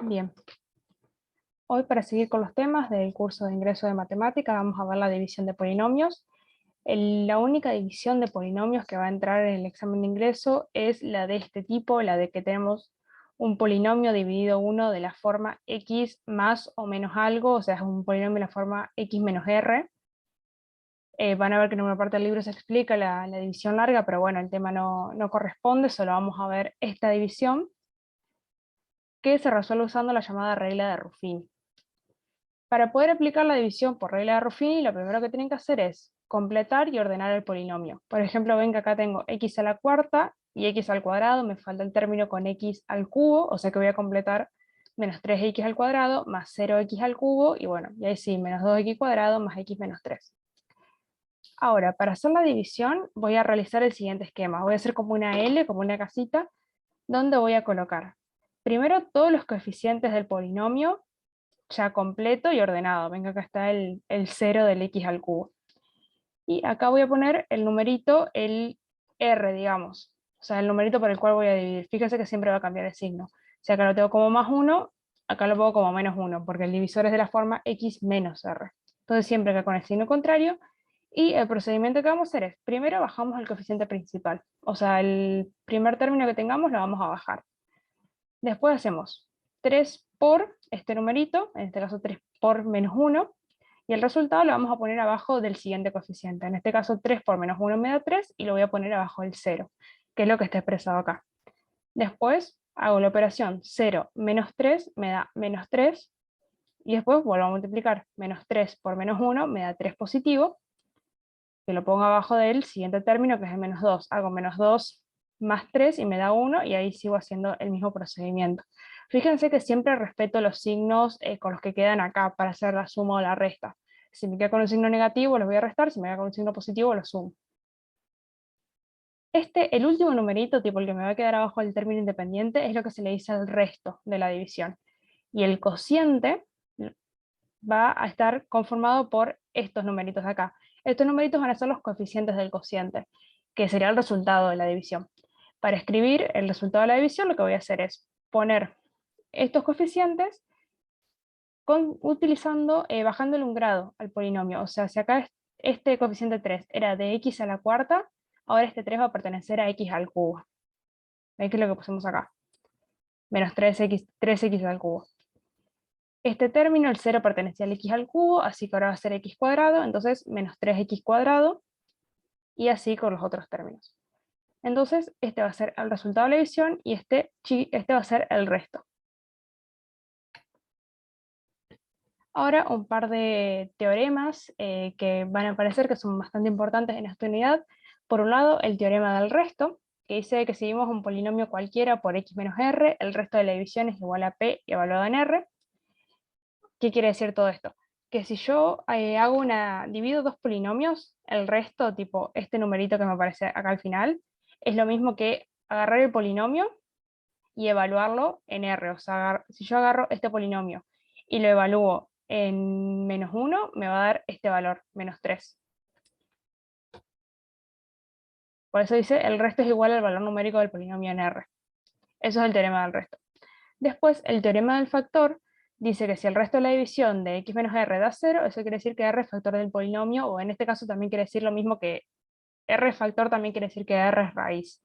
Bien, hoy para seguir con los temas del curso de ingreso de matemática vamos a ver la división de polinomios. La única división de polinomios que va a entrar en el examen de ingreso es la de este tipo, la de que tenemos un polinomio dividido uno de la forma x más o menos algo, o sea, es un polinomio de la forma x menos r. Van a ver que en una parte del libro se explica la división larga, pero bueno, el tema no corresponde, solo vamos a ver esta división que se resuelve usando la llamada regla de Ruffini. Para poder aplicar la división por regla de Ruffini, lo primero que tienen que hacer es completar y ordenar el polinomio. Por ejemplo, ven que acá tengo x a la cuarta y x al cuadrado, me falta el término con x al cubo, o sea que voy a completar menos 3x al cuadrado más 0x al cubo, y bueno, y ahí sí, menos 2x cuadrado más x menos 3. Ahora, para hacer la división, voy a realizar el siguiente esquema. Voy a hacer como una L, como una casita, donde voy a colocar primero todos los coeficientes del polinomio, ya completo y ordenado. Venga, acá está el 0 del x al cubo. Y acá voy a poner el numerito, el r, digamos. O sea, el numerito por el cual voy a dividir. Fíjense que siempre va a cambiar el signo. Si acá lo tengo como más 1, acá lo pongo como menos 1, porque el divisor es de la forma x menos r. Entonces siempre acá con el signo contrario. Y el procedimiento que vamos a hacer es, primero bajamos el coeficiente principal. O sea, el primer término que tengamos lo vamos a bajar. Después hacemos 3 por este numerito, en este caso 3 por menos 1, y el resultado lo vamos a poner abajo del siguiente coeficiente. En este caso 3 por menos 1 me da 3, y lo voy a poner abajo del 0, que es lo que está expresado acá. Después hago la operación 0 menos 3 me da menos 3, y después vuelvo a multiplicar. Menos 3 por menos 1 me da 3 positivo, que lo pongo abajo del siguiente término, que es el menos 2. Hago menos 2 más 3 y me da 1, y ahí sigo haciendo el mismo procedimiento. Fíjense que siempre respeto los signos con los que quedan acá para hacer la suma o la resta. Si me queda con un signo negativo, los voy a restar; si me queda con un signo positivo, los sumo. El último numerito, tipo el que me va a quedar abajo del término independiente, es lo que se le dice al resto de la división. Y el cociente va a estar conformado por estos numeritos de acá. Estos numeritos van a ser los coeficientes del cociente, que sería el resultado de la división. Para escribir el resultado de la división, lo que voy a hacer es poner estos coeficientes bajándole un grado al polinomio. O sea, si acá este coeficiente 3 era de x a la cuarta, ahora este 3 va a pertenecer a x al cubo. ¿Veis que es lo que pusimos acá? Menos 3x al cubo. Este término, el 0, pertenecía al x al cubo, así que ahora va a ser x cuadrado, entonces menos 3x cuadrado, y así con los otros términos. Entonces, este va a ser el resultado de la división, y este va a ser el resto. Ahora un par de teoremas que van a aparecer, que son bastante importantes en esta unidad. Por un lado, el teorema del resto, que dice que si dimos un polinomio cualquiera por x menos r, el resto de la división es igual a p evaluado en r. ¿Qué quiere decir todo esto? Que si yo divido dos polinomios, el resto, tipo este numerito que me aparece acá al final, es lo mismo que agarrar el polinomio y evaluarlo en R. O sea, si yo agarro este polinomio y lo evalúo en menos 1, me va a dar este valor, menos 3. Por eso dice, el resto es igual al valor numérico del polinomio en R. Eso es el teorema del resto. Después, el teorema del factor dice que si el resto de la división de x menos r da 0, eso quiere decir que r es factor del polinomio, o en este caso también quiere decir lo mismo que r es factor, también quiere decir que r es raíz.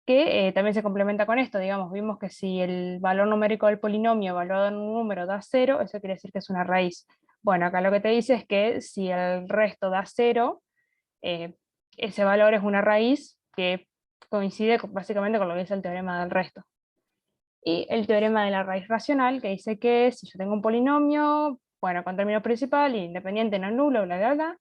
Que también se complementa con esto, digamos, vimos que si el valor numérico del polinomio evaluado en un número da 0, eso quiere decir que es una raíz. Bueno, acá lo que te dice es que si el resto da 0, eh, ese valor es una raíz que coincide básicamente con lo que dice el teorema del resto. Y el teorema de la raíz racional, que dice que si yo tengo un polinomio, bueno, con término principal, independiente, no nulo, bla, bla, bla,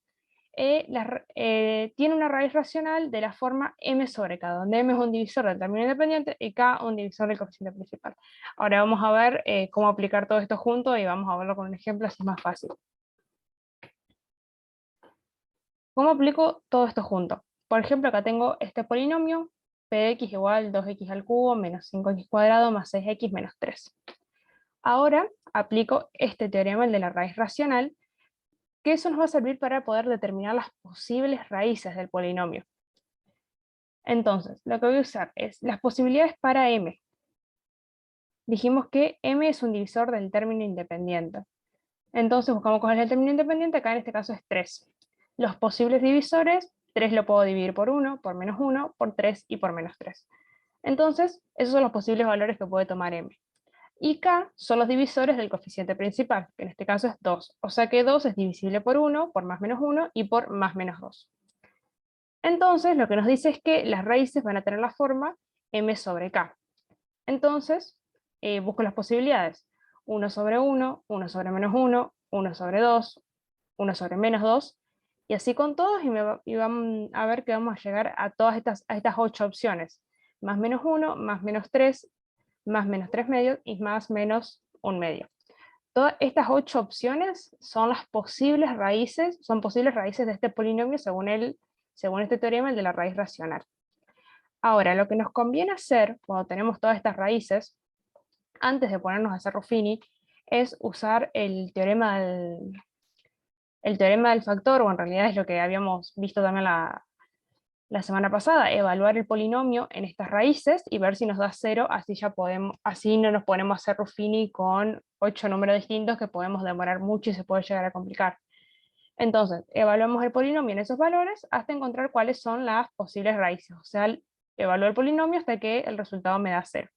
tiene una raíz racional de la forma m sobre k, donde m es un divisor del término independiente y k un divisor del coeficiente principal. Ahora vamos a ver cómo aplicar todo esto junto, y vamos a verlo con un ejemplo, así es más fácil. ¿Cómo aplico todo esto junto? Por ejemplo, acá tengo este polinomio, p de x igual 2x al cubo menos 5x cuadrado más 6x menos 3. Ahora aplico este teorema, el de la raíz racional, que eso nos va a servir para poder determinar las posibles raíces del polinomio. Entonces, lo que voy a usar es las posibilidades para m. dijimos que m es un divisor del término independiente. Entonces buscamos cuál es el término independiente, acá en este caso es 3. Los posibles divisores, 3 lo puedo dividir por 1, por menos 1, por 3 y por menos 3. Entonces, esos son los posibles valores que puede tomar m. Y k son los divisores del coeficiente principal, que en este caso es 2. O sea que 2 es divisible por 1, por más menos 1 y por más menos 2. Entonces, lo que nos dice es que las raíces van a tener la forma m sobre k. Entonces, busco las posibilidades. 1 sobre 1, 1 sobre menos 1, 1 sobre 2, 1 sobre menos 2, y así con todos, y vamos a ver que vamos a llegar a todas estas 8 opciones. Más menos 1, más menos 3, más menos 3 medios y más menos 1 medio. Todas estas 8 opciones son las posibles raíces, de este polinomio según este teorema, el de la raíz racional. Ahora, lo que nos conviene hacer cuando tenemos todas estas raíces, antes de ponernos a hacer Ruffini, es usar el teorema del factor, o en realidad es lo que habíamos visto también la semana pasada, evaluar el polinomio en estas raíces y ver si nos da 0, así no nos ponemos a hacer Ruffini con 8 números distintos que podemos demorar mucho y se puede llegar a complicar. Entonces, evaluamos el polinomio en esos valores hasta encontrar cuáles son las posibles raíces, o sea, evalúo el polinomio hasta que el resultado me da 0.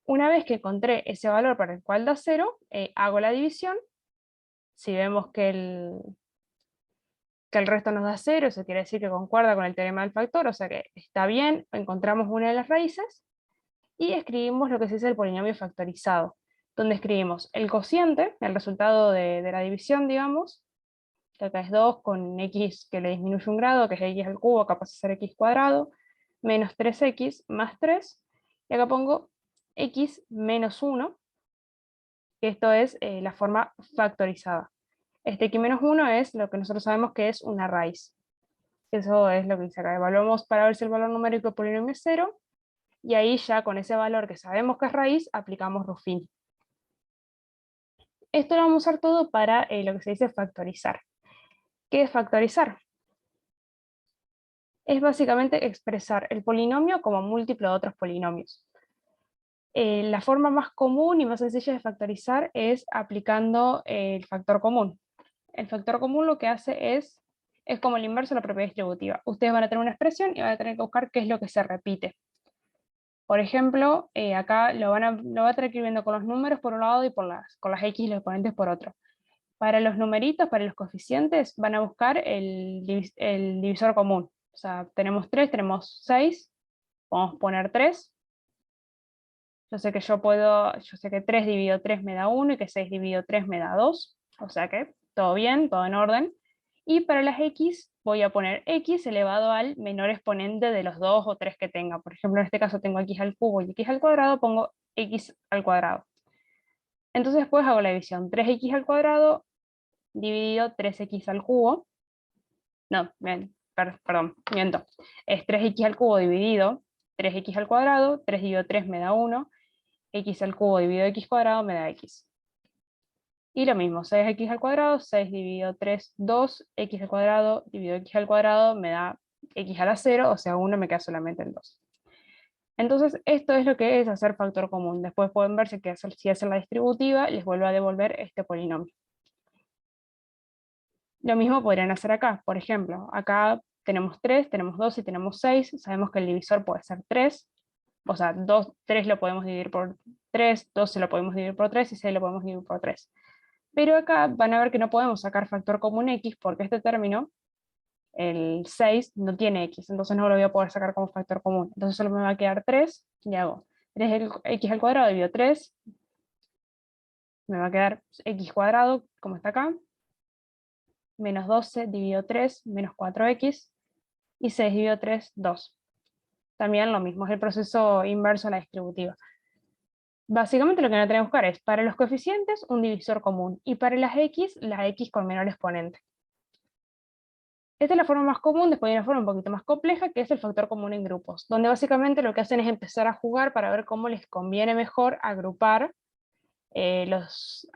Una vez que encontré ese valor para el cual da 0, hago la división. Si vemos que el resto nos da 0, eso quiere decir que concuerda con el teorema del factor, o sea que está bien, encontramos una de las raíces, y escribimos lo que se dice el polinomio factorizado, donde escribimos el cociente, el resultado de la división, digamos, que acá es 2 con x que le disminuye un grado, que es x al cubo, acá pasa a ser x cuadrado, menos 3x más 3, y acá pongo x menos 1, que esto es la forma factorizada. Este x menos 1 es lo que nosotros sabemos que es una raíz. Eso es lo que dice acá. Evaluamos para ver si el valor numérico del polinomio es 0, y ahí ya con ese valor que sabemos que es raíz, aplicamos Ruffini. Esto lo vamos a usar todo para lo que se dice factorizar. ¿Qué es factorizar? Es básicamente expresar el polinomio como múltiplo de otros polinomios. La forma más común y más sencilla de factorizar es aplicando el factor común. El factor común lo que hace es como el inverso de la propiedad distributiva. Ustedes van a tener una expresión y van a tener que buscar qué es lo que se repite. Por ejemplo, acá lo va a estar escribiendo con los números por un lado y con las x y los exponentes por otro. Para los numeritos, para los coeficientes, van a buscar el divisor común. O sea, tenemos 3, tenemos 6, podemos poner 3. Yo sé que 3 dividido 3 me da 1 y que 6 dividido 3 me da 2. O sea que todo bien, todo en orden. Y para las x voy a poner x elevado al menor exponente de los 2 o 3 que tenga. Por ejemplo, en este caso tengo x al cubo y x al cuadrado, pongo x al cuadrado. Entonces después hago la división. 3x al cuadrado dividido 3x al cubo. No, perdón, miento. Es 3x al cubo dividido 3x al cuadrado. 3 dividido 3 me da 1. X al cubo dividido x cuadrado me da x. Y lo mismo, 6x al cuadrado, 6 dividido 3, 2, x al cuadrado dividido x al cuadrado me da x a la 0, o sea, 1 me queda solamente el 2. Entonces, esto es lo que es hacer factor común. Después pueden ver si hacen la distributiva, les vuelve a devolver este polinomio. Lo mismo podrían hacer acá. Por ejemplo, acá tenemos 3, tenemos 2 y tenemos 6. Sabemos que el divisor puede ser 3. O sea, 3 lo podemos dividir por 3, 12 lo podemos dividir por 3 y 6 lo podemos dividir por 3. Pero acá van a ver que no podemos sacar factor común x porque este término, el 6, no tiene x, entonces no lo voy a poder sacar como factor común. Entonces solo me va a quedar 3, y hago 3x al cuadrado dividido 3, me va a quedar x cuadrado, como está acá, menos 12 dividido 3, menos 4x, y 6 dividido 3, 2. También lo mismo, es el proceso inverso a la distributiva. Básicamente lo que no tenemos que buscar es, para los coeficientes, un divisor común, y para las x, la x con menor exponente. Esta es la forma más común. Después hay una forma un poquito más compleja, que es el factor común en grupos, donde básicamente lo que hacen es empezar a jugar para ver cómo les conviene mejor agrupar los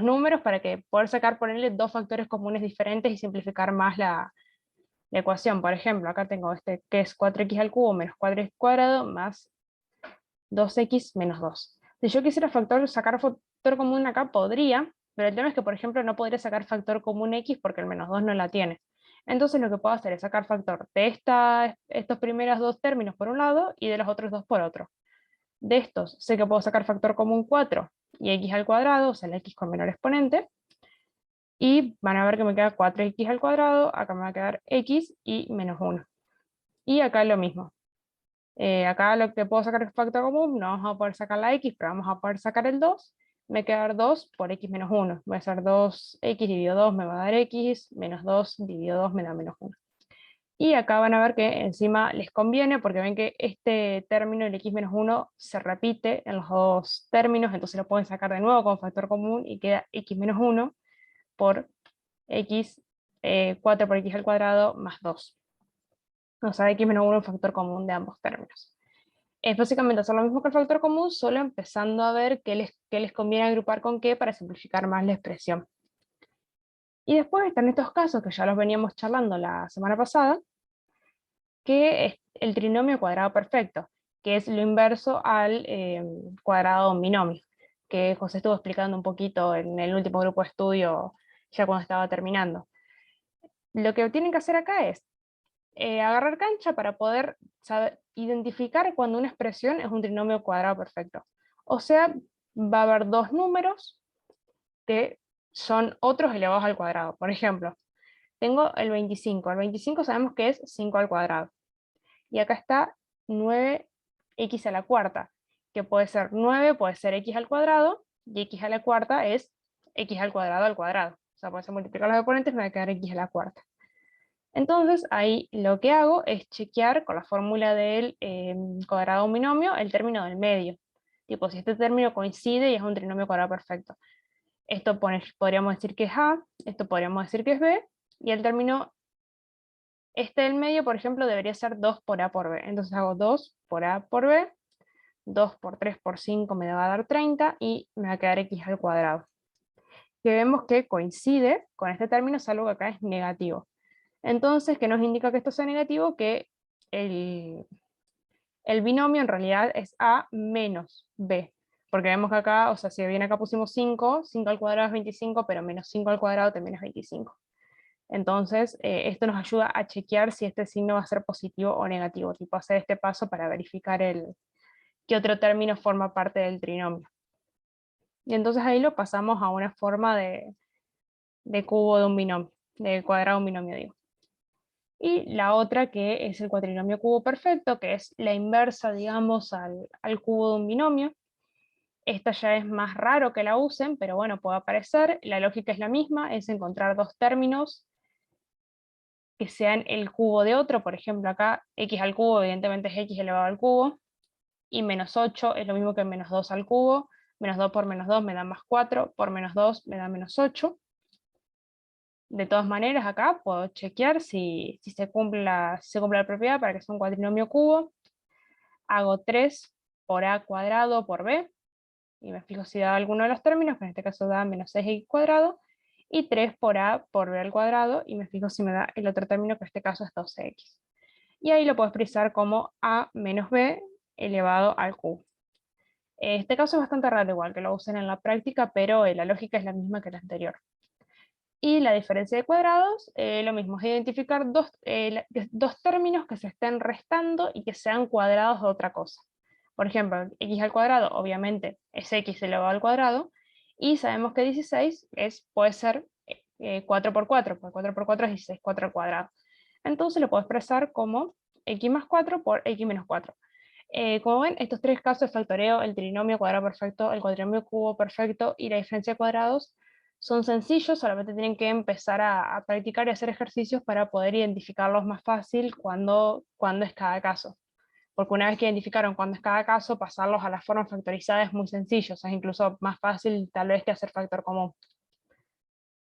números para que poder sacar, ponerle dos factores comunes diferentes y simplificar más la ecuación. Por ejemplo, acá tengo este que es 4x al cubo menos 4x cuadrado más 2x menos 2. Si yo quisiera sacar factor común acá, podría, pero el tema es que, por ejemplo, no podría sacar factor común x porque el menos 2 no la tiene. Entonces lo que puedo hacer es sacar factor de estos primeros dos términos por un lado y de los otros dos por otro. De estos sé que puedo sacar factor común 4 y x al cuadrado, o sea, el x con menor exponente, y van a ver que me queda 4x al cuadrado, acá me va a quedar x y menos 1. Y acá lo mismo. Acá lo que puedo sacar es factor común, no vamos a poder sacar la x, pero vamos a poder sacar el 2. Me queda 2 por x menos 1. Voy a hacer 2x dividido 2 me va a dar x, menos 2 dividido 2 me da menos 1. Y acá van a ver que encima les conviene porque ven que este término, el x menos 1, se repite en los dos términos, entonces lo pueden sacar de nuevo con factor común y queda x menos 1 por x, 4 por x al cuadrado más 2. O sea, x menos 1 es un factor común de ambos términos. Es básicamente hacer lo mismo que el factor común, solo empezando a ver qué les conviene agrupar con qué para simplificar más la expresión. Y después están estos casos que ya los veníamos charlando la semana pasada, que es el trinomio cuadrado perfecto, que es lo inverso al cuadrado de un binomio, que José estuvo explicando un poquito en el último grupo de estudio, ya cuando estaba terminando. Lo que tienen que hacer acá es agarrar cancha para poder identificar cuando una expresión es un trinomio cuadrado perfecto. O sea, va a haber dos números que son otros elevados al cuadrado. Por ejemplo, tengo el 25. El 25 sabemos que es 5 al cuadrado. Y acá está 9x a la cuarta, que puede ser 9, puede ser x al cuadrado, y x a la cuarta es x al cuadrado al cuadrado. O sea, puede ser multiplicar los exponentes, me va a quedar x a la cuarta. Entonces, ahí lo que hago es chequear con la fórmula del cuadrado de un binomio el término del medio. Tipo, si este término coincide y es un trinomio cuadrado perfecto. Esto podríamos decir que es A, esto podríamos decir que es B, y el término este del medio, por ejemplo, debería ser 2 por A por B. Entonces hago 2 por A por B, 2 por 3 por 5 me va a dar 30 y me va a quedar x al cuadrado. Que vemos que coincide con este término, salvo que acá es negativo. Entonces, ¿qué nos indica que esto sea negativo? Que el binomio en realidad es A menos B. Porque vemos que acá, o sea, si bien acá pusimos 5, 5 al cuadrado es 25, pero menos 5 al cuadrado también es 25. Entonces, esto nos ayuda a chequear si este signo va a ser positivo o negativo, tipo hacer este paso para verificar qué otro término forma parte del trinomio. Y entonces ahí lo pasamos a una forma de cubo de un binomio, de cuadrado de un binomio, digo. Y la otra que es el cuatrinomio cubo perfecto, que es la inversa, digamos, al cubo de un binomio. Esta ya es más raro que la usen, pero bueno, puede aparecer. La lógica es la misma, es encontrar dos términos que sean el cubo de otro. Por ejemplo, acá x al cubo evidentemente es x elevado al cubo, y menos 8 es lo mismo que menos 2 al cubo. Menos 2 por menos 2 me da más 4, por menos 2 me da menos 8. De todas maneras, acá puedo chequear si se cumple la propiedad para que sea un cuatrinomio cubo. Hago 3 por a cuadrado por b, y me fijo si da alguno de los términos, que en este caso da menos 6x cuadrado, y 3 por a por b al cuadrado, y me fijo si me da el otro término, que en este caso es 12x. Y ahí lo puedo expresar como a menos b elevado al cubo. Este caso es bastante raro igual que lo usen en la práctica, pero la lógica es la misma que la anterior. Y la diferencia de cuadrados, lo mismo, es identificar dos términos que se estén restando y que sean cuadrados de otra cosa. Por ejemplo, x al cuadrado obviamente es x elevado al cuadrado, y sabemos que 16 puede ser 4 por 4, porque 4 por 4 es 16, 4 al cuadrado. Entonces lo puedo expresar como x más 4 por x menos 4. Como ven, estos tres casos de factoreo, el trinomio cuadrado perfecto, el cuatrinomio cubo perfecto y la diferencia de cuadrados, son sencillos, solamente tienen que empezar a practicar y hacer ejercicios para poder identificarlos más fácil cuando es cada caso. Porque una vez que identificaron cuándo es cada caso, pasarlos a la forma factorizada es muy sencillo, o sea, es incluso más fácil tal vez que hacer factor común.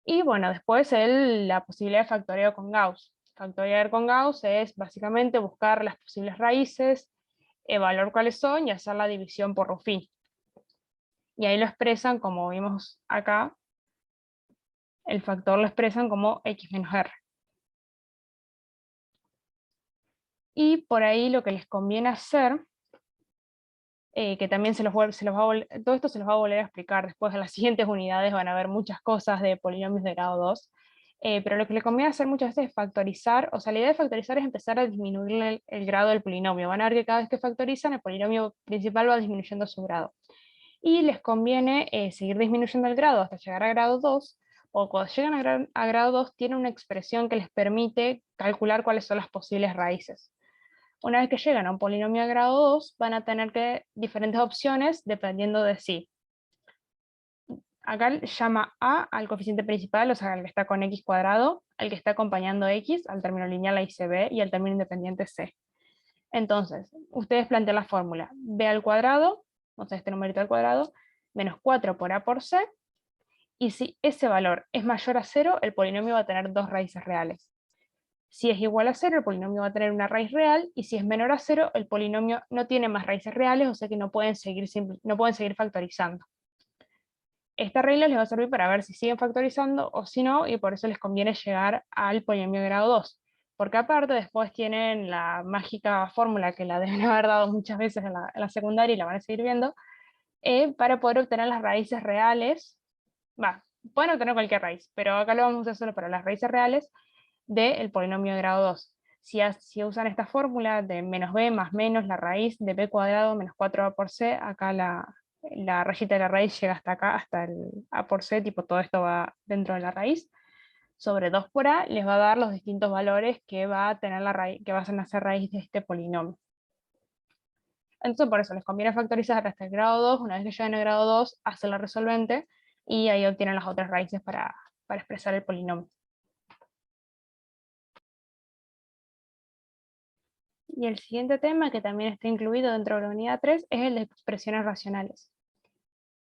Y bueno, después la posibilidad de factoreo con Gauss. Factorear con Gauss es básicamente buscar las posibles raíces, evaluar cuáles son y hacer la división por Ruffin. Y ahí lo expresan, como vimos acá, el factor lo expresan como x menos r. Y por ahí lo que les conviene hacer que también todo esto se los va a volver a explicar después. En las siguientes unidades van a ver muchas cosas de polinomios de grado 2, pero lo que le conviene hacer muchas veces es factorizar. O sea, la idea de factorizar es empezar a disminuir el grado del polinomio. Van a ver que cada vez que factorizan, el polinomio principal va disminuyendo su grado. Y les conviene seguir disminuyendo el grado hasta llegar a grado 2, o cuando llegan a grado 2 tienen una expresión que les permite calcular cuáles son las posibles raíces. Una vez que llegan a un polinomio de grado 2, van a tener diferentes opciones dependiendo de sí. Acá llama A al coeficiente principal, o sea, al que está con x cuadrado, al que está acompañando x, al término lineal ahí se ve, y al término independiente c. Entonces, ustedes plantean la fórmula b al cuadrado, o sea, este numerito al cuadrado, menos 4 por a por c, y si ese valor es mayor a 0, el polinomio va a tener dos raíces reales. Si es igual a 0, el polinomio va a tener una raíz real, y si es menor a 0, el polinomio no tiene más raíces reales, o sea que no pueden seguir factorizando. Esta regla les va a servir para ver si siguen factorizando o si no, y por eso les conviene llegar al polinomio de grado 2. Porque aparte después tienen la mágica fórmula que la deben haber dado muchas veces en la secundaria y la van a seguir viendo, para poder obtener las raíces reales. Pueden obtener cualquier raíz, pero acá lo vamos a usar solo para las raíces reales del polinomio de grado 2. Si usan esta fórmula de menos b más menos la raíz de b cuadrado menos 4a por c, acá la rayita de la raíz llega hasta acá, hasta el a por c, tipo todo esto va dentro de la raíz, sobre 2 por a les va a dar los distintos valores que va a tener la raíz, que van a ser raíz de este polinomio. Entonces por eso les conviene factorizar hasta el grado 2, una vez que lleguen al grado 2, hacen la resolvente, y ahí obtienen las otras raíces para expresar el polinomio. Y el siguiente tema, que también está incluido dentro de la unidad 3, es el de expresiones racionales,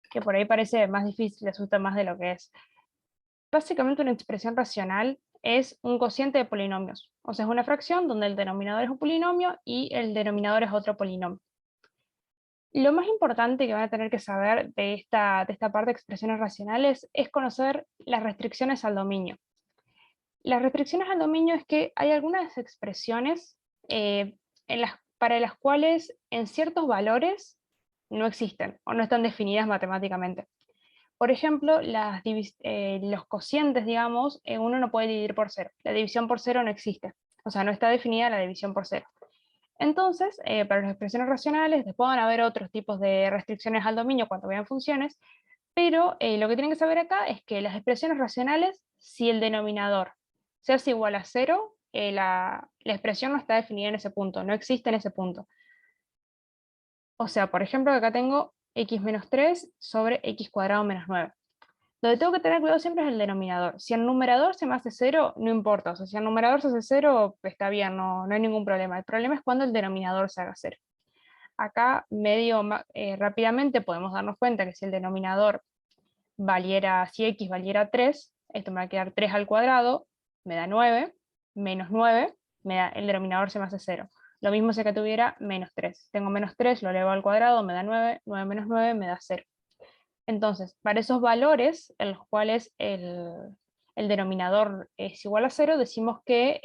que por ahí parece más difícil, asusta más de lo que es. Básicamente una expresión racional es un cociente de polinomios, o sea, es una fracción donde el denominador es un polinomio y el denominador es otro polinomio. Lo más importante que van a tener que saber de esta parte de expresiones racionales es conocer las restricciones al dominio. Las restricciones al dominio es que hay algunas expresiones para las cuales en ciertos valores no existen o no están definidas matemáticamente. Por ejemplo, los cocientes, digamos, uno no puede dividir por cero. La división por cero no existe. O sea, no está definida la división por cero. Entonces, para las expresiones racionales, después van a haber otros tipos de restricciones al dominio cuando vean funciones, pero lo que tienen que saber acá es que las expresiones racionales, si el denominador se hace igual a cero, la expresión no está definida en ese punto, no existe en ese punto. O sea, por ejemplo, acá tengo x menos 3 sobre x cuadrado menos 9. Lo que tengo que tener cuidado siempre es el denominador. Si el numerador se me hace 0, no importa. O sea, si el numerador se hace 0, está bien, no hay ningún problema. El problema es cuando el denominador se haga 0. Acá, rápidamente, podemos darnos cuenta que si el denominador si x valiera 3, esto me va a quedar 3 al cuadrado, me da 9, menos 9, el denominador se me hace 0. Lo mismo si acá tuviera menos 3. Tengo menos 3, lo elevo al cuadrado, me da 9, 9 menos 9 me da 0. Entonces, para esos valores en los cuales el denominador es igual a 0, decimos que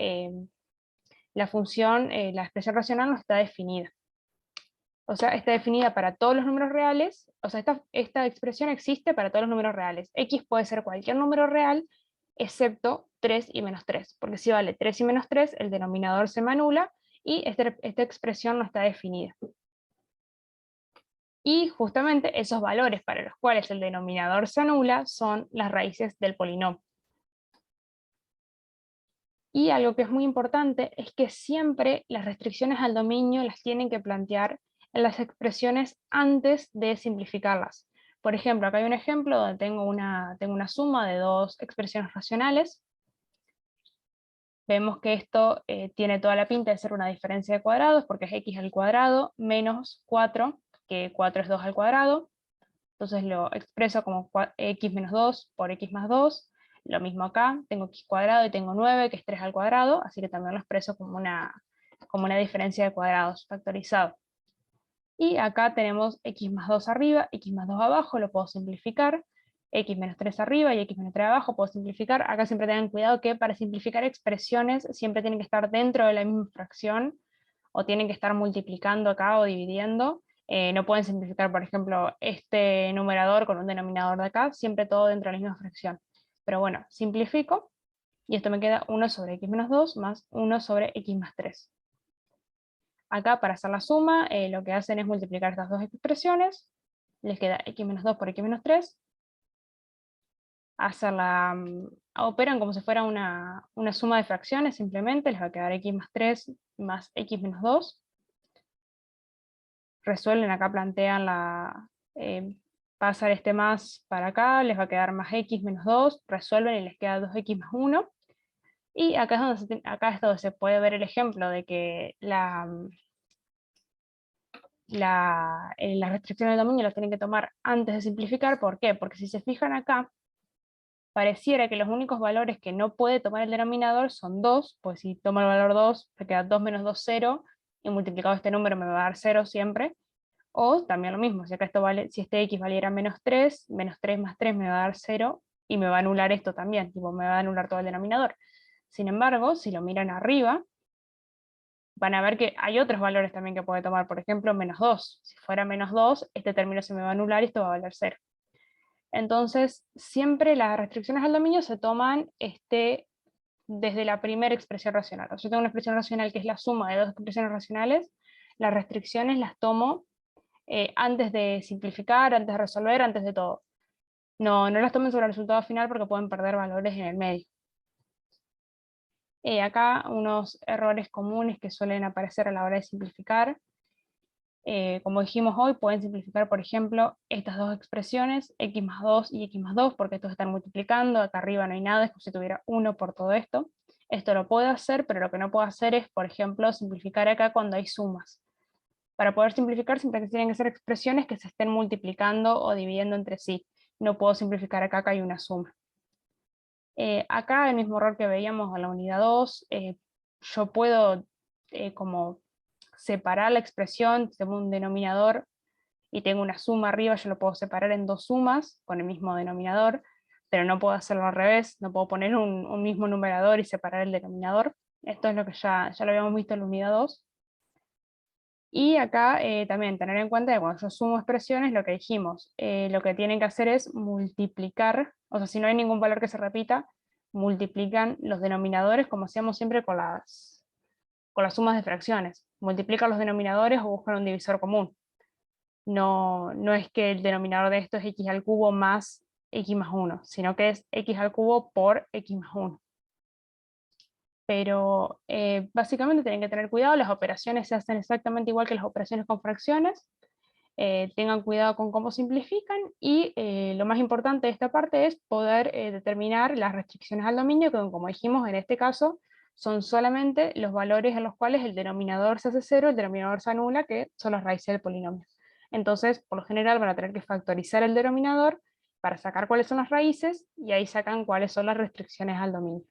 la expresión racional no está definida. O sea, está definida para todos los números reales, o sea, esta expresión existe para todos los números reales. X puede ser cualquier número real, excepto 3 y menos 3, porque si vale 3 y menos 3, el denominador se me anula y esta expresión no está definida. Y justamente esos valores para los cuales el denominador se anula son las raíces del polinomio. Y algo que es muy importante es que siempre las restricciones al dominio las tienen que plantear en las expresiones antes de simplificarlas. Por ejemplo, acá hay un ejemplo donde tengo una suma de dos expresiones racionales. Vemos que esto tiene toda la pinta de ser una diferencia de cuadrados, porque es x al cuadrado menos 4, que 4 es 2 al cuadrado. Entonces lo expreso como x menos 2 por x más 2. Lo mismo acá, tengo x cuadrado y tengo 9, que es 3 al cuadrado, así que también lo expreso como una diferencia de cuadrados factorizado. Y acá tenemos x más 2 arriba, x más 2 abajo, lo puedo simplificar. X menos 3 arriba y x menos 3 abajo, puedo simplificar. Acá siempre tengan cuidado que para simplificar expresiones siempre tienen que estar dentro de la misma fracción, o tienen que estar multiplicando acá o dividiendo, No pueden simplificar, por ejemplo, este numerador con un denominador de acá, siempre todo dentro de la misma fracción. Pero bueno, simplifico, y esto me queda 1 sobre x menos 2 más 1 sobre x más 3. Acá, para hacer la suma, lo que hacen es multiplicar estas dos expresiones, les queda x menos 2 por x menos 3, operan como si fuera una suma de fracciones, simplemente les va a quedar x más 3 más x menos 2. Resuelven, acá plantean pasar este más para acá, les va a quedar más x menos 2, resuelven y les queda 2x más 1. Y acá acá es donde se puede ver el ejemplo de que las restricciones del dominio las tienen que tomar antes de simplificar. ¿Por qué? Porque si se fijan acá, pareciera que los únicos valores que no puede tomar el denominador son 2, pues si tomo el valor 2, me queda 2 menos 2, 0, y multiplicado este número me va a dar 0 siempre. O también lo mismo, si acá si este x valiera menos 3 más 3 me va a dar 0, y me va a anular esto también, tipo, me va a anular todo el denominador. Sin embargo, si lo miran arriba, van a ver que hay otros valores también que puede tomar, por ejemplo, menos 2. Si fuera menos 2, este término se me va a anular y esto va a valer 0. Entonces, siempre las restricciones al dominio se toman desde la primera expresión racional. O sea, yo tengo una expresión racional que es la suma de dos expresiones racionales, las restricciones las tomo antes de simplificar, antes de resolver, antes de todo. No las tomen sobre el resultado final porque pueden perder valores en el medio. Acá unos errores comunes que suelen aparecer a la hora de simplificar. Como dijimos hoy, pueden simplificar, por ejemplo, estas dos expresiones, x más 2 y x más 2, porque estos están multiplicando, acá arriba no hay nada, es como si tuviera 1 por todo esto. Esto lo puedo hacer, pero lo que no puedo hacer es, por ejemplo, simplificar acá cuando hay sumas. Para poder simplificar siempre tienen que ser expresiones que se estén multiplicando o dividiendo entre sí. No puedo simplificar acá que hay una suma. Acá el mismo error que veíamos en la unidad 2, yo puedo como separar la expresión, tengo un denominador y tengo una suma arriba, yo lo puedo separar en dos sumas con el mismo denominador, pero no puedo hacerlo al revés, no puedo poner un mismo numerador y separar el denominador. Esto es lo que ya lo habíamos visto en la unidad 2. Y acá también tener en cuenta que cuando yo sumo expresiones, lo que dijimos, lo que tienen que hacer es multiplicar, o sea, si no hay ningún valor que se repita, multiplican los denominadores como hacíamos siempre con las sumas de fracciones. Multiplican los denominadores o buscan un divisor común. No es que el denominador de esto es x al cubo más x más 1, sino que es x al cubo por x más 1. Pero básicamente tienen que tener cuidado, las operaciones se hacen exactamente igual que las operaciones con fracciones, tengan cuidado con cómo simplifican, y lo más importante de esta parte es poder determinar las restricciones al dominio, que como dijimos en este caso, son solamente los valores en los cuales el denominador se hace 0, el denominador se anula, que son las raíces del polinomio. Entonces, por lo general van a tener que factorizar el denominador para sacar cuáles son las raíces, y ahí sacan cuáles son las restricciones al dominio.